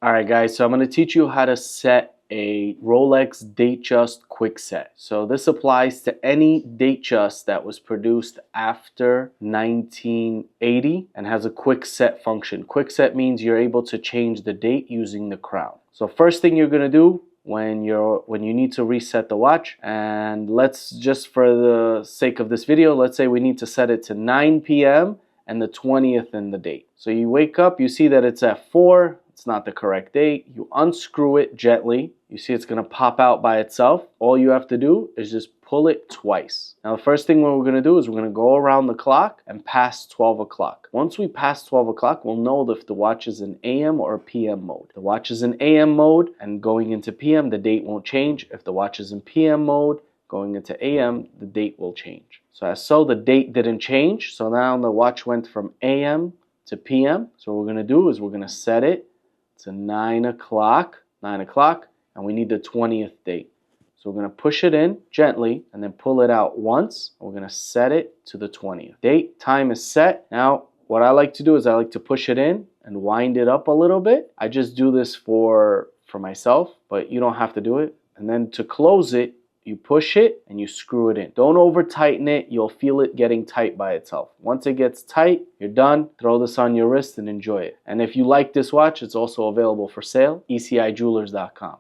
Alright guys, so I'm going to teach you how to set a Rolex Datejust quick set. So this applies to any Datejust that was produced after 1980 and has a quick set function. Quick set means you're able to change the date using the crown. So first thing you're going to do when you need to reset the watch, and let's just for the sake of this video, let's say we need to set it to 9 p.m. and the 20th in the date. So you wake up, you see that it's at 4, it's not the correct date. You unscrew it gently. You see it's going to pop out by itself. All you have to do is just pull it twice. Now the first thing we're going to do is we're going to go around the clock and pass 12 o'clock. Once we pass 12 o'clock, we'll know if the watch is in AM or PM mode. If the watch is in AM mode and going into PM, the date won't change. If the watch is in PM mode, going into AM, the date will change. So the date didn't change. So now the watch went from AM to PM. So what we're going to do is we're going to set it to 9 o'clock, and we need the 20th date. So we're going to push it in gently and then pull it out once. We're going to set it to the 20th. Date, time is set. Now, what I like to do is I like to push it in and wind it up a little bit. I just do this for myself, but you don't have to do it. And then to close it, you push it and you screw it in. Don't over tighten it. You'll feel it getting tight by itself. Once it gets tight, you're done. Throw this on your wrist and enjoy it. And if you like this watch, it's also available for sale, ECIjewelers.com.